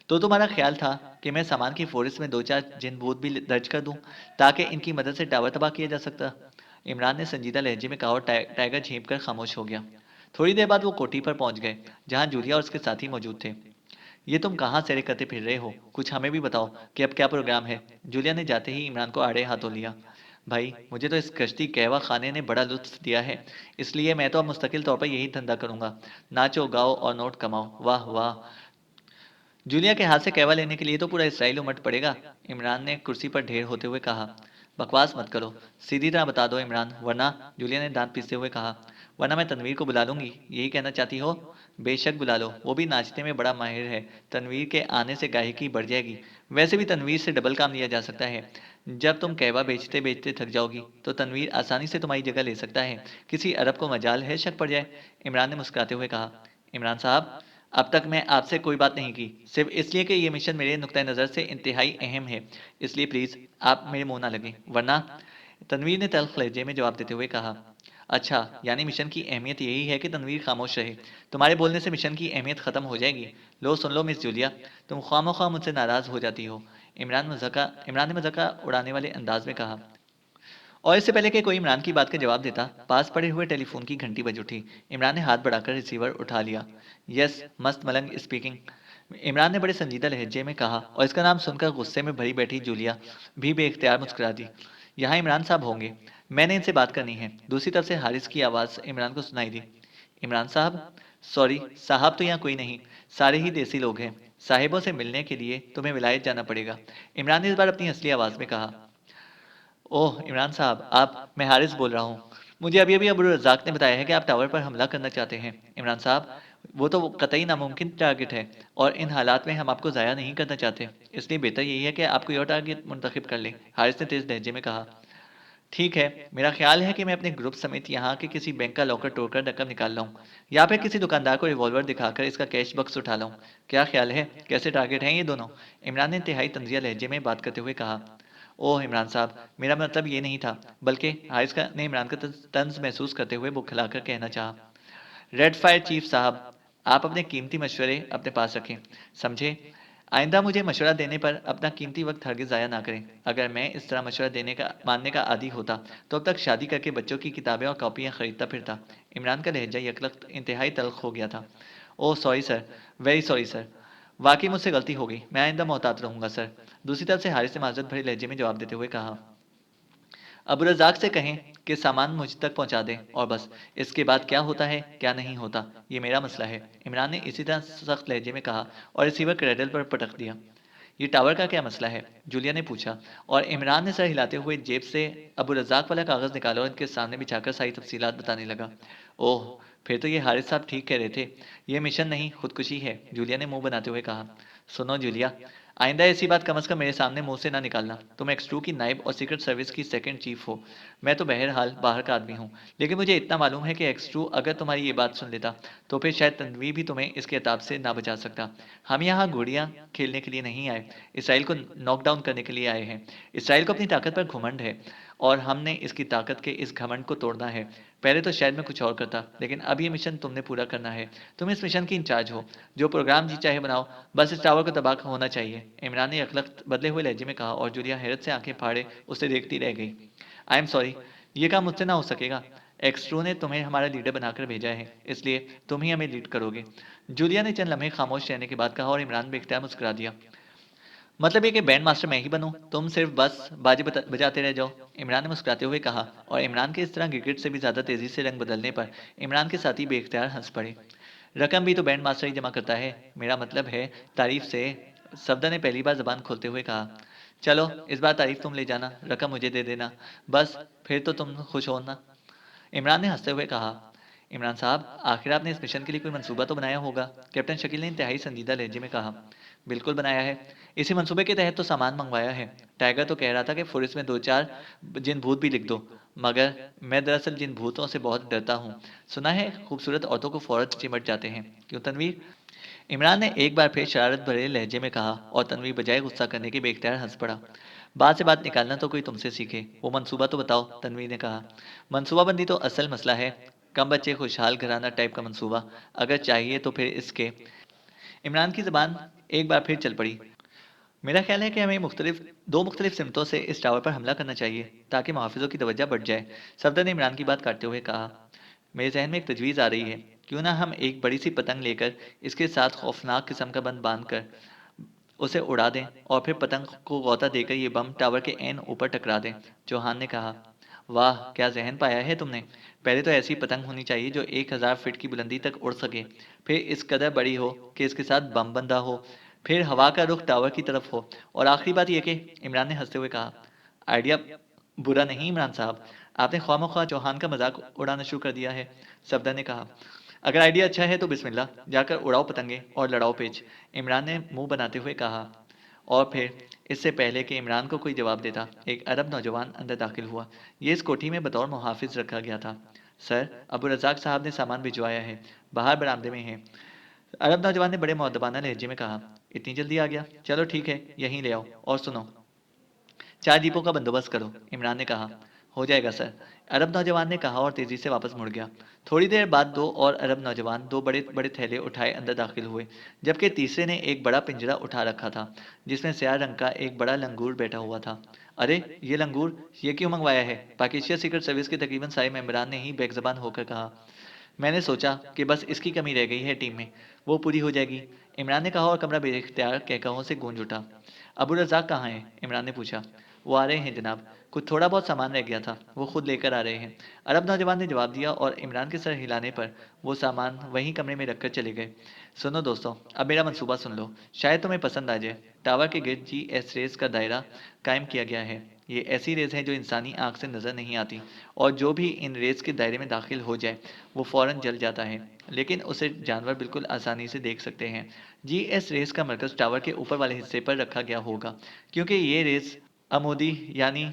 تو تمہارا خیال تھا کہ میں سامان کی فہرست میں 2-4 جن بھوت بھی درج کر دوں تاکہ ان کی مدد سے ٹاور تباہ کیا جا سکتا؟ عمران نے سنجیدہ لہجے میں کہا، اور ٹائیگر جھینپ کر خاموش ہو گیا۔ تھوڑی دیر بعد وہ کوٹھی پر پہنچ گئے جہاں جولیا اور اس کے ساتھی موجود تھے۔ یہ تم کہاں سیرے کرتے پھر رہے ہو؟ کچھ ہمیں بھی بتاؤ کہ اب کیا پروگرام ہے؟ جولیا نے جاتے ہی عمران کو آڑے ہاتھوں لیا۔ بھائی، مجھے تو اس کشتی کہوا خانے نے بڑا لطف دیا ہے، اس لیے میں تو اب مستقل طور پر یہی دھندا کروں گا، ناچو گاؤ اور نوٹ کماؤ۔ واہ واہ! جولیا کے ہاتھ سے کہوا لینے کے لیے تو پورا اسرائیل امٹ پڑے گا، عمران نے کرسی پر ڈھیر ہوتے ہوئے کہا۔ بکواس مت کرو، سیدھی طرح بتا دو عمران، ورنہ، جولیا نے دانت پیستے ہوئے کہا، ورنہ میں تنویر کو بلا لوں گی، یہی کہنا چاہتی ہو؟ بے شک بلا لو، وہ بھی ناچنے میں بڑا ماہر ہے، تنویر کے آنے سے گاہکی بڑھ جائے گی۔ ویسے بھی تنویر سے ڈبل کام لیا جا سکتا ہے، جب تم کہوا بیچتے بیچتے تھک جاؤ گی تو تنویر آسانی سے تمہاری جگہ لے سکتا ہے، کسی عرب کو مجال ہے شک پڑ جائے، عمران نے مسکراتے ہوئے کہا۔ عمران صاحب، اب تک میں آپ سے کوئی بات نہیں کی، صرف اس لیے کہ یہ مشن میرے نقطۂ نظر سے انتہائی اہم ہے، اس لیے پلیز آپ میرے منہ نہ لگیں، ورنہ، تنویر نے تلخ لہجے میں جواب دیتے ہوئے کہا۔ اچھا، یعنی مشن کی اہمیت یہی ہے کہ تنویر خاموش رہے، تمہارے بولنے سے مشن کی اہمیت ختم ہو جائے گی؟ لو سن لو مس جولیا، تم خواہ مخواہ مجھ سے ناراض ہو جاتی ہو، عمران نے مذاقہ اڑانے والے انداز میں کہا۔ اور اس سے پہلے کہ کوئی عمران کی بات کا جواب دیتا، پاس پڑے ہوئے ٹیلی فون کی گھنٹی بج اٹھی۔ عمران نے ہاتھ بڑھا کر ریسیور اٹھا لیا۔ یس، مست ملنگ اسپیکنگ، عمران نے بڑے سنجیدہ لہجے میں کہا، اور اس کا نام سن کر غصے میں بھری بیٹھی جولیا بھی بے اختیار مسکرا دی۔ یہاں عمران صاحب ہوں گے، میں نے ان سے بات کرنی ہے، دوسری طرف سے حارث کی آواز عمران کو سنائی دی۔ عمران صاحب؟ سوری، صاحب تو یہاں کوئی نہیں، سارے ہی دیسی لوگ ہیں، صاحبوں سے ملنے کے لیے تمہیں ولایت جانا پڑے گا، عمران نے اس بار اپنی اصلی آواز میں کہا۔ اوہ عمران صاحب، میں حارث بول رہا ہوں، مجھے ابھی ابو رزاق نے بتایا ہے کہ آپ ٹاور پر حملہ کرنا چاہتے ہیں۔ عمران صاحب، وہ تو قطعی ناممکن ٹارگٹ ہے، اور ان حالات میں ہم آپ کو ضائع نہیں کرنا چاہتے، اس لیے بہتر یہی ہے کہ آپ کوئی اور ٹارگٹ منتخب کر لیں، حارث نے تیز لہجے میں کہا۔ ٹھیک ہے، میرا خیال ہے کہ میں اپنے گروپ سمیت یہاں کے کسی بینک کا لاکر توڑ کر رقم نکال لاؤں، یا پھر کسی دکاندار کو ریوالور دکھا کر اس کا کیش باکس اٹھا لاؤں، کیا خیال ہے؟ کیسے ٹارگٹ ہیں یہ دونوں؟ عمران نے انتہائی طنزیہ لہجے میں بات کرتے ہوئے کہا۔ اوہ عمران صاحب، میرا مطلب یہ نہیں تھا، بلکہ حارث نے عمران کا طنز محسوس کرتے ہوئے بکھلا کر کہنا چاہا۔ ریڈ فائر چیف صاحب، آپ اپنے قیمتی مشورے اپنے پاس رکھیں، سمجھے؟ آئندہ مجھے مشورہ دینے پر اپنا قیمتی وقت ہرگز ضائع نہ کریں۔ اگر میں اس طرح مشورہ ماننے کا عادی ہوتا تو اب تک شادی کر کے بچوں کی کتابیں اور کاپیاں خریدتا پھرتا۔ عمران کا لہجہ یکلخت انتہائی تلخ ہو گیا تھا۔ Oh sorry sir, very sorry sir, واقعی مجھ سے غلطی ہو گئی، میں آئندہ محتاط رہوں گا سر۔ دوسری طرف سے حارث نے معذرت بھرے لہجے میں جواب دیتے ہوئے کہا، ابو رزاق سے کہیں کہ سامان مجھ تک پہنچا دیں اور بس، اس کے بعد کیا ہوتا ہے کیا نہیں ہوتا یہ میرا مسئلہ ہے۔ عمران نے اسی طرح سخت لہجے میں کہا اور ریسیور کریڈل پر پٹک دیا۔ یہ ٹاور کا کیا مسئلہ ہے؟ جولیا نے پوچھا، اور عمران نے سر ہلاتے ہوئے جیب سے ابو رزاق والا کاغذ نکالا اور ان کے سامنے بچھا کر ساری تفصیلات بتانے لگا۔ اوہ، پھر تو یہ حارث صاحب ٹھیک کہہ رہے تھے، یہ مشن نہیں خودکشی ہے، جولیا نے منہ بناتے ہوئے کہا۔ سنو جولیا، آئندہ ایسی بات کم از کم میرے سامنے منہ سے نہ نکالنا۔ تم ایکس 2 کی نائب اور سیکرٹ سروس کی سیکنڈ چیف ہو، میں تو بہرحال باہر کا آدمی ہوں، لیکن مجھے اتنا معلوم ہے کہ ایکس 2 اگر تمہاری یہ بات سن لیتا تو پھر شاید تنویر بھی تمہیں اس کے عتاب سے نہ بچا سکتا۔ ہم یہاں گھوڑیاں کھیلنے کے لیے نہیں آئے، اسرائیل کو ناک ڈاؤن کرنے کے لیے آئے ہیں۔ اسرائیل کو اپنی طاقت پر گھمنڈ ہے اور ہم نے اس کی طاقت کے اس گھمنڈ کو توڑنا ہے۔ پہلے تو شاید میں کچھ اور کرتا، لیکن اب یہ مشن تم نے پورا کرنا ہے، تم اس مشن کی انچارج ہو، جو پروگرام جی چاہے بناؤ، بس اس ٹاور کو تباہ ہونا چاہیے۔ عمران نے یکلخت بدلے ہوئے لہجے میں کہا اور جولیا حیرت سے آنکھیں پھاڑے اسے دیکھتی رہ گئی۔ آئی ایم سوری، یہ کام مجھ سے نہ ہو سکے گا، ایکس 2 نے تمہیں ہمارا لیڈر بنا کر بھیجا ہے، اس لیے تم ہی ہمیں لیڈ کرو گے۔ جولیا نے چند لمحے خاموش رہنے کے بعد کہا اور عمران بے اختیار مسکرا دیا۔ مطلب یہ کہ بینڈ ماسٹر میں ہی بنوں، تم صرف بس باجے بجاتے رہ جاؤ؟ عمران نے مسکراتے ہوئے کہا، اور عمران کے اس طرح گرگٹ سے بھی زیادہ تیزی سے رنگ بدلنے پر عمران کے ساتھی بے اختیار ہنس پڑے۔ رقم بھی تو بینڈ ماسٹر ہی جمع کرتا ہے، میرا مطلب ہے تعریف سے، سفدر نے پہلی بار زبان کھولتے ہوئے کہا۔ چلو اس بار تعریف تم لے جانا، رقم مجھے دے دینا، بس پھر تو تم خوش ہونا، عمران نے ہنستے ہوئے کہا۔ عمران صاحب، آخر آپ نے اس مشن کے لیے کوئی منصوبہ تو بنایا ہوگا، کیپٹن شکیل نے انتہائی سنجیدہ لہجے میں کہا۔ بالکل بنایا ہے، اسی منصوبے کے تحت تو سامان منگوایا ہے۔ ٹائیگر تو کہہ رہا تھا کہ فورس میں 2 4 جن بھوت بھی لکھ دو، مگر میں دراصل جن بھوتوں سے بہت ڈرتا ہوں، سنا ہے خوبصورت عورتوں کو فوراً چمٹ جاتے ہیں، کیوں تنویر؟ عمران نے ایک بار پھر شرارت بھرے لہجے میں کہا اور تنویر بجائے غصہ کرنے کے بے اختیار ہنس پڑا۔ بات سے بات نکالنا تو کوئی تم سے سیکھے، وہ منصوبہ تو بتاؤ، تنویر نے کہا۔ منصوبہ بندی تو اصل مسئلہ ہے، کم بچے خوشحال گھرانہ ٹائپ کا منصوبہ، اگر چاہیے تو پھر اس کے۔ عمران کی زبان ایک بار پھر چل پڑی۔ میرا خیال ہے کہ ہمیں دو مختلف سمتوں سے اس ٹاور پر حملہ کرنا چاہیے تاکہ محافظوں کی توجہ بڑھ جائے، صفدر نے عمران کی بات کاٹتے ہوئے کہا۔ میرے ذہن میں ایک تجویز آ رہی ہے، کیوں نہ ہم ایک بڑی سی پتنگ لے کر اس کے ساتھ خوفناک قسم کا بند باندھ کر اسے اڑا دیں اور پھر پتنگ کو غوطہ دے کر یہ بم ٹاور کے عین اوپر ٹکرا دیں، چوہان نے کہا۔ واہ کیا ذہن پایا ہے تم نے، پہلے تو ایسی پتنگ ہونی چاہیے جو 1000 فٹ کی بلندی تک اڑ سکے، پھر اس قدر بڑی ہو کہ اس کے ساتھ بم بندہ ہو، پھر ہوا کا رخ ٹاور کی طرف ہو، اور آخری بات یہ کہ، عمران نے ہنستے ہوئے کہا، آئیڈیا برا نہیں عمران صاحب، آپ نے خواہ مخواہ چوہان کا مذاق اڑانا شروع کر دیا ہے، صفدر نے کہا۔ اگر آئیڈیا اچھا ہے تو بسم اللہ، جا کر اڑاؤ پتنگیں اور لڑاؤ پیچ، عمران نے منہ بناتے ہوئے کہا۔ اور پھر اس سے پہلے کہ عمران کو کوئی جواب دیتا، ایک عرب نوجوان اندر داخل ہوا۔ یہ اس کوٹھی میں بطور محافظ رکھا گیا تھا۔ سر، ابو رزاق صاحب نے سامان بھجوایا ہے، باہر برآمدے میں ہے، عرب نوجوان نے بڑے مؤدبانہ لہجے میں کہا۔ اتنی جلدی آ گیا، چلو ٹھیک ہے یہیں لے آؤ، اور سنو 4 جیپوں کا بندوبست کرو، عمران نے کہا۔ ہو جائے گا سر، عرب نوجوان نے کہا اور تیزی سے واپس مڑ گیا۔ تھوڑی دیر بعد 2 اور عرب نوجوان 2 بڑے بڑے تھیلے اٹھائے اندر داخل ہوئے، جبکہ تیسرے نے ایک بڑا پنجرا اٹھا رکھا تھا جس میں سیاہ رنگ کا ایک بڑا لنگور بیٹھا ہوا تھا۔ ارے یہ لنگور، یہ کیوں منگوایا ہے؟ پاکستان سیکرٹ سروس کے تقریباً سارے ممبران نے ہی بیک زبان ہو کر کہا۔ میں نے سوچا کہ بس اس کی کمی رہ گئی ہے ٹیم میں، وہ پوری ہو جائے گی، عمران نے کہا اور کمرہ بے اختیار کہکہوں سے گونج اٹھا۔ ابو رزاق کہاں ہیں؟ عمران نے پوچھا۔ وہ آ رہے ہیں جناب، کچھ تھوڑا بہت سامان رہ گیا تھا، وہ خود لے کر آ رہے ہیں، عرب نوجوان نے جواب دیا اور عمران کے سر ہلانے پر وہ سامان وہیں کمرے میں رکھ کر چلے گئے۔ سنو دوستو، اب میرا منصوبہ سن لو، شاید تمہیں پسند آ جائے۔ ٹاور کے گرد جی ایس ریز کا دائرہ قائم کیا گیا ہے، یہ ایسی ریز ہیں جو انسانی آنکھ سے نظر نہیں آتی، اور جو بھی ان ریز کے دائرے میں داخل ہو جائے وہ فوراً جل جاتا ہے، لیکن اسے جانور بالکل آسانی سے دیکھ سکتے ہیں۔ جی ایس ریز کا مرکز ٹاور کے اوپر والے حصے پر رکھا گیا ہوگا، کیونکہ یہ ریز عمودی یعنی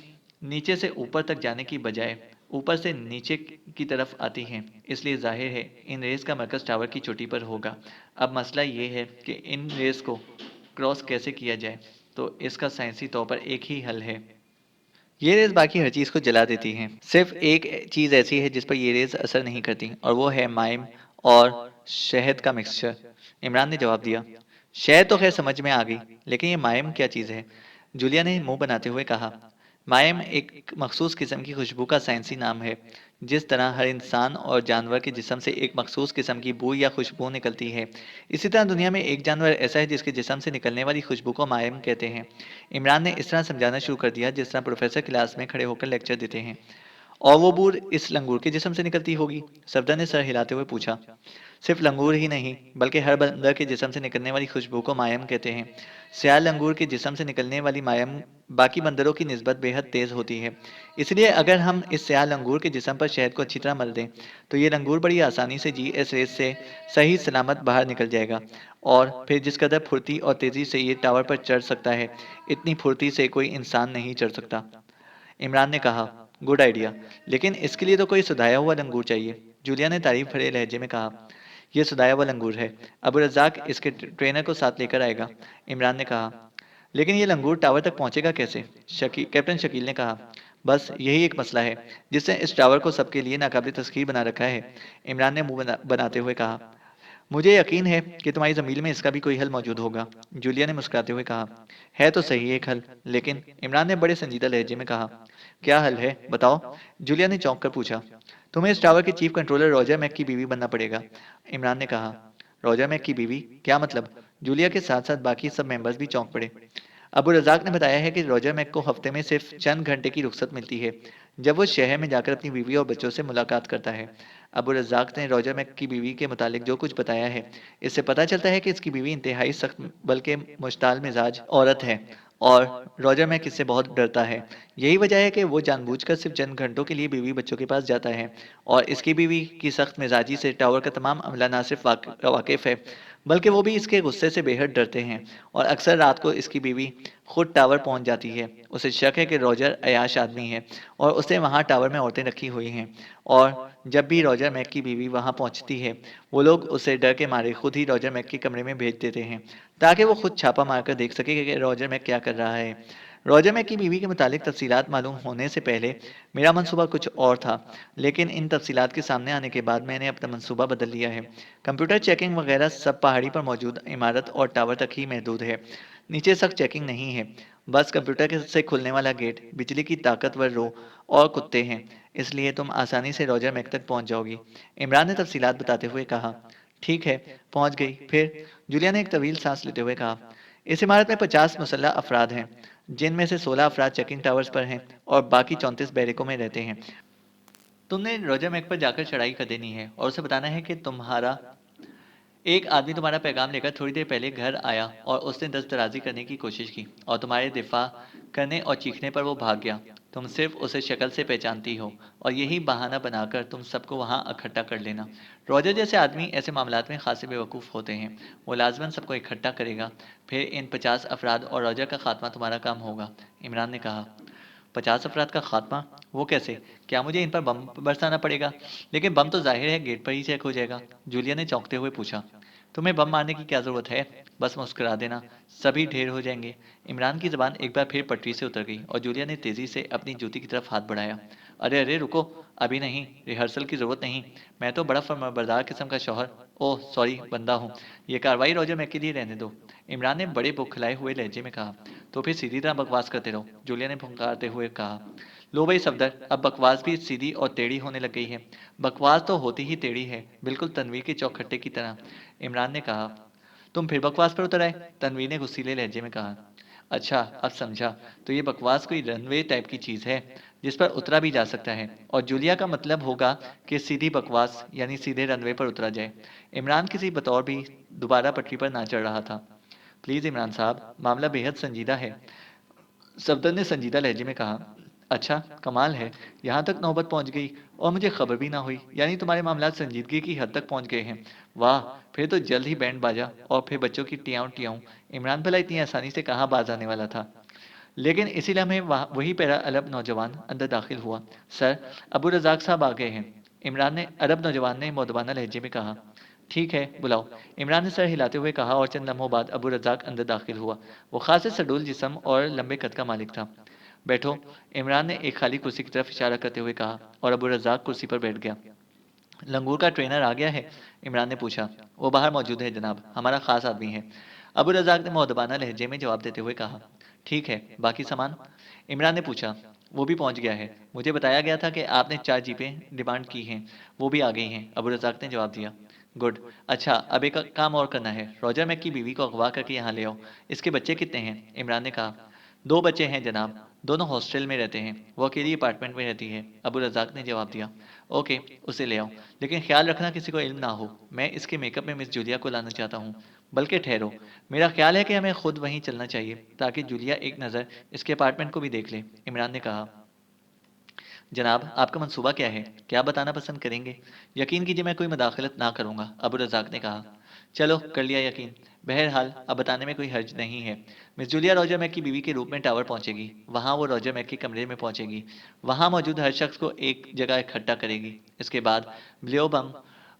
نیچے سے اوپر تک جانے کی بجائے اوپر سے نیچے کی طرف آتی ہیں، اس لیے ظاہر ہے ان ریز کا مرکز ٹاور کی چوٹی پر ہوگا۔ اب مسئلہ یہ ہے کہ ان ریز کو کراس کیسے کیا جائے، تو اس کا سائنسی طور پر ایک ہی حل ہے۔ یہ ریز باقی ہر چیز کو جلا دیتی ہیں، صرف ایک چیز ایسی ہے جس پر یہ ریز اثر نہیں کرتی، اور وہ ہے مائم اور شہد کا مکسچر، عمران نے جواب دیا۔ شہد تو خیر سمجھ میں آ گئی، لیکن یہ مائم کیا چیز ہے؟ جولیا نے منہ بناتے ہوئے کہا۔ مائم ایک مخصوص قسم کی خوشبو کا سائنسی نام ہے۔ جس طرح ہر انسان اور جانور کے جسم سے ایک مخصوص قسم کی بو یا خوشبو نکلتی ہے، اسی طرح دنیا میں ایک جانور ایسا ہے جس کے جسم سے نکلنے والی خوشبو کو مائم کہتے ہیں۔ عمران نے اس طرح سمجھانا شروع کر دیا جس طرح پروفیسر کلاس میں کھڑے ہو کر لیکچر دیتے ہیں۔ اور وہ بو اس لنگور کے جسم سے نکلتی ہوگی؟ صفدر نے سر ہلاتے ہوئے پوچھا۔ صرف لنگور ہی نہیں، بلکہ ہر بندر کے جسم سے نکلنے والی خوشبو کو مائم کہتے ہیں۔ سیال لنگور کے جسم سے نکلنے والی مائم باقی بندروں کی نسبت بے حد تیز ہوتی ہے، اس لیے اگر ہم اس سیال لنگور کے جسم پر شہد کو اچھی طرح مل دیں تو یہ لنگور بڑی آسانی سے جی ایس ریس سے صحیح سلامت باہر نکل جائے گا، اور پھر جس قدر پھرتی اور تیزی سے یہ ٹاور پر چڑھ سکتا ہے، اتنی پھرتی سے کوئی انسان نہیں چڑھ سکتا۔ عمران نے کہا، گڈ آئیڈیا، لیکن اس کے لیے تو کوئی سدھایا ہوا لنگور چاہیے۔ جولیا نے تعریف بھرے لہجے میں کہا، یہ سدھایا ہوا لنگور ہے، ابو رزاق اس کے ٹرینر کو ساتھ لے کر آئے گا۔ عمران نے کہا، لیکن یہ لنگور ٹاور تک پہنچے گا کیسے؟ کیپٹن شکیل نے کہا، بس یہی ایک مسئلہ ہے جس نے اس ٹاور کو سب کے لیے ناقابل تسخیر بنا رکھا ہے۔ عمران نے منہ بناتے ہوئے کہا، مجھے یقین ہے کہ تمہاری ضمیر میں اس کا بھی کوئی حل موجود ہوگا۔ جولیا نے مسکراتے ہوئے کہا، ہے تو صحیح ایک حل، لیکن عمران نے بڑے سنجیدہ لہجے میں کہا، کیا حل ہے بتاؤ؟ جولیا نے چونک کر پوچھا۔ تمہیں اس ٹاور کے چیف کنٹرولر روجر میک کی بیوی بننا پڑے گا۔ عمران نے کہا، روجر میک کی بیوی؟ کیا مطلب؟ جولیا کے ساتھ ساتھ باقی سب ممبرز بھی چونک پڑے۔ ابو رزاق نے بتایا ہے کہ روجر میک کو ہفتے میں صرف چند گھنٹے کی رخصت ملتی ہے، جب وہ شہر میں جا کر اپنی بیوی اور بچوں سے ملاقات کرتا ہے۔ ابو رزاق نے روجر میک کی بیوی کے متعلق جو کچھ بتایا ہے، اس سے پتہ چلتا ہے کہ اس کی بیوی انتہائی سخت بلکہ مشتعل مزاج عورت ہے، اور روجر میک اس سے بہت ڈرتا ہے۔ یہی وجہ ہے کہ وہ جان بوجھ کر صرف چند گھنٹوں کے لیے بیوی بچوں کے پاس جاتا ہے، اور اس کی بیوی کی سخت مزاجی سے ٹاور کا تمام عملہ نہ صرف واقف ہے، بلکہ وہ بھی اس کے غصے سے بے حد ڈرتے ہیں، اور اکثر رات کو اس کی بیوی خود ٹاور پہنچ جاتی ہے۔ اسے شک ہے کہ روجر عیاش آدمی ہے، اور اس نے وہاں ٹاور میں عورتیں رکھی ہوئی ہیں، اور جب بھی روجر میک کی بیوی وہاں پہنچتی ہے، وہ لوگ اسے ڈر کے مارے خود ہی روجر میک کے کمرے میں بھیج دیتے ہیں، تاکہ وہ خود چھاپا مار کر دیکھ سکے کہ روجر میک کیا کر رہا ہے۔ روجر میک کی بیوی کے متعلق تفصیلات معلوم ہونے سے پہلے میرا منصوبہ کچھ اور تھا، لیکن ان تفصیلات کے سامنے آنے کے بعد میں نے اپنا منصوبہ بدل لیا ہے۔ کمپیوٹر چیکنگ وغیرہ سب پہاڑی پر موجود عمارت اور ٹاور تک ہی محدود ہے، نیچے سخت چیکنگ نہیں ہے۔ بس کمپیوٹر سے کھلنے والا گیٹ، بجلی کی طاقتور رو اور کتے ہیں، اس لیے تم آسانی سے روجر میک تک پہنچ جاؤ گی۔ عمران نے تفصیلات بتاتے ہوئے کہا، ٹھیک ہے، پہنچ گئی پھر؟ جولیا نے ایک طویل سانس لیتے ہوئے کہا، اس عمارت میں 50 مسلح افراد ہیں، جن میں سے 16 افراد چیکنگ ٹاورز پر ہیں اور باقی 34 بیرکوں میں رہتے ہیں۔ تم نے روجر میک پر جا کر چڑھائی کر دینی ہے اور اسے بتانا ہے کہ تمہارا ایک آدمی تمہارا پیغام لے کر تھوڑی دیر پہلے گھر آیا اور اس نے دست درازی کرنے کی کوشش کی، اور تمہارے دفاع کرنے اور چیخنے پر وہ بھاگ گیا۔ تم صرف اسے شکل سے پہچانتی ہو، اور یہی بہانہ بنا کر تم سب کو وہاں اکٹھا کر لینا۔ روجر جیسے آدمی ایسے معاملات میں خاصے بیوقوف ہوتے ہیں، وہ لازماً سب کو اکٹھا کرے گا، پھر ان 50 افراد اور روجر کا خاتمہ تمہارا کام ہوگا۔ عمران نے کہا، 50 افراد کا خاتمہ؟ وہ کیسے؟ کیا مجھے ان پر بم برسانا پڑے گا؟ لیکن بم تو ظاہر ہے گیٹ پر ہی چیک ہو جائے گا۔ جولیا نے چونکتے ہوئے پوچھا، تمہیں بم مارنے کی کیا ضرورت ہے؟ بس مسکرا دینا، سبھی ڈھیر ہو جائیں گے۔ عمران کی زبان ایک بار پھر پٹری سے اتر گئی اور جولیا نے تیزی سے اپنی جوتی کی طرف ہاتھ بڑھایا۔ ارے ارے رکو، ابھی نہیں، ریہرسل کی ضرورت نہیں، میں تو بڑا فرمانبردار قسم کا شوہر، اوہ سوری، بندہ ہوں، یہ کاروائی روجر میک کے لیے رہنے دو۔ عمران نے بڑے بکھلائے ہوئے لہجے میں کہا، تو پھر سیدھی طرح بکواس کرتے رہو، جولیا نے پھنکارتے ہوئے کہا۔ لو بھائی صفدر، اب بکواس بھی سیدھی اور ٹیڑھی ہونے لگ گئی ہے۔ بکواس تو ہوتی ہی ٹیڑھی ہے، بالکل تنویر کے چوکھٹے کی طرح۔ عمران نے کہا، تم پھر بکواس پر اتر آئے؟ تنویر نے غصیلے لہجے میں کہا، اچھا اب سمجھا، تو یہ بکواس کوئی رن وے ٹائپ کی چیز ہے جس پر اترا بھی جا سکتا ہے، اور جولیا کا مطلب ہوگا کہ سیدھی بکواس یعنی سیدھے رن وے پر اترا جائے۔ عمران کسی بطور بھی دوبارہ پٹری پر نہ چڑھ رہا تھا۔ پلیز عمران صاحب، معاملہ بے حد سنجیدہ ہے، صفدر نے سنجیدہ لہجے میں کہا۔ اچھا کمال ہے، یہاں تک نوبت پہنچ گئی اور مجھے خبر بھی نہ ہوئی، یعنی تمہارے معاملات سنجیدگی کی حد تک پہنچ گئے ہیں۔ واہ، پھر تو جلد ہی بینڈ باجا اور پھر بچوں کی ٹیاؤں ٹیاؤں۔ عمران بھلا اتنی آسانی سے کہاں باز آنے والا تھا؟ لیکن اسی لمحے وہی پیرا عرب نوجوان اندر داخل ہوا۔ سر، ابو رزاق صاحب آ گئے ہیں، عمران نے عرب نوجوان نے مؤدبانہ لہجے میں کہا۔ ٹھیک ہے، بلاؤ، عمران نے سر ہلاتے ہوئے کہا، اور چند لمحوں بعد ابو رزاق اندر داخل ہوا۔ وہ خاصے سڈول جسم اور لمبے قد کا مالک تھا۔ بیٹھو، عمران نے ایک خالی کرسی کی طرف اشارہ کرتے ہوئے کہا، اور ابو رزاق کرسی پر بیٹھ گیا۔ لنگور کا ٹرینر آ گیا ہے؟ عمران نے پوچھا۔ وہ باہر موجود ہے جناب، ہمارا خاص آدمی ہے۔ ابو رزاق نے مؤدبانہ لہجے میں جواب دیتے ہوئے کہا، ٹھیک ہے، باقی سامان؟ عمران نے پوچھا، وہ بھی پہنچ گیا ہے، مجھے بتایا گیا تھا کہ آپ نے 4 جیپیں ڈیمانڈ کی ہیں، وہ بھی آ گئی ہیں، ابو رزاق نے جواب دیا۔ گڈ، اچھا اب ایک کام اور کرنا ہے، روجر میک کی بیوی کو اغوا کر کے یہاں لے آؤ۔ اس کے بچے کتنے ہیں؟ عمران نے کہا، 2 بچے ہیں جناب، دونوں ہاسٹل میں رہتے ہیں، وہ اکیلی اپارٹمنٹ میں رہتی ہے، ابو رزاق نے جواب دیا۔ اوکے، اسے لے آؤ، لیکن خیال رکھنا کسی کو علم نہ ہو، میں اس کے میک اپ میں مس جولیا کو لانا چاہتا ہوں۔ بلکہ ٹھہرو، میرا خیال ہے کہ ہمیں خود وہیں چلنا چاہیے تاکہ جولیا ایک نظر اس کے اپارٹمنٹ کو بھی دیکھ لے، عمران نے کہا۔ جناب آپ کا منصوبہ کیا ہے؟ کیا بتانا پسند کریں گے؟ یقین کیجیے میں کوئی مداخلت نہ کروں گا، ابو رزاق نے کہا۔ چلو کر لیا یقین، بہرحال اب بتانے میں کوئی حرج نہیں ہے۔ مس جولیا روجر میک کی بیوی کے روپ میں ٹاور پہنچے گی، وہاں وہ روجر میک کے کمرے میں پہنچے گی، وہاں موجود ہر شخص کو ایک جگہ اکٹھا کرے گی، اس کے بعد بلیو بم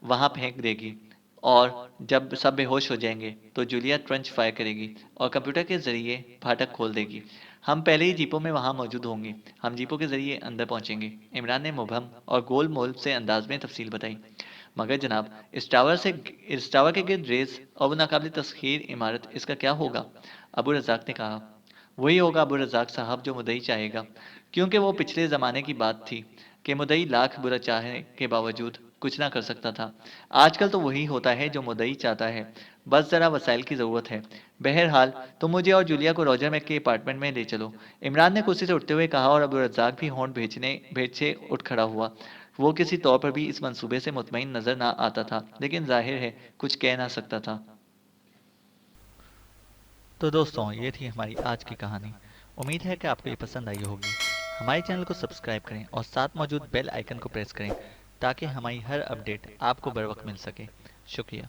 وہاں پھینک دے گی، اور جب سب بے ہوش ہو جائیں گے تو جولیا ٹرنچ فائر کرے گی اور کمپیوٹر کے ذریعے پھاٹک کھول دے گی۔ ہم پہلے ہی جیپوں میں وہاں موجود ہوں گے، ہم جیپوں کے ذریعے اندر پہنچیں گے، عمران نے مبہم اور گول مول سے انداز میں تفصیل بتائی۔ مگر جناب اس ٹاور کے گرد ریز اور وہ ناقابل تسخیر عمارت، اس کا کیا ہوگا؟ ابو رزاق نے کہا، وہی ہوگا ابو رزاق صاحب جو مدعی چاہے گا، کیونکہ وہ پچھلے زمانے کی بات تھی کہ مدعی لاکھ برا چاہنے کے باوجود کچھ نہ کر سکتا تھا۔ آج کل تو وہی ہوتا ہے جو مدعی چاہتا ہے، بس ذرا وسائل کی ضرورت ہے۔ بہرحال تم مجھے اور جولیا کو روجر میک کے اپارٹمنٹ میں لے چلو، عمران نے کرسی سے اٹھتے ہوئے کہا، اور ابو رزاق بھی ہونٹ بھیجے اٹھ کھڑا ہوا۔ وہ کسی طور پر بھی اس منصوبے سے مطمئن نظر نہ آتا تھا، لیکن ظاہر ہے کچھ کہہ نہ سکتا تھا۔ تو دوستوں یہ تھی ہماری آج کی کہانی، امید ہے کہ آپ کو یہ پسند آئی ہوگی۔ ہمارے چینل کو سبسکرائب کریں اور ساتھ موجود بیل آئیکن کو پریس کریں تاکہ ہماری ہر اپڈیٹ آپ کو بر وقت مل سکے۔ شکریہ۔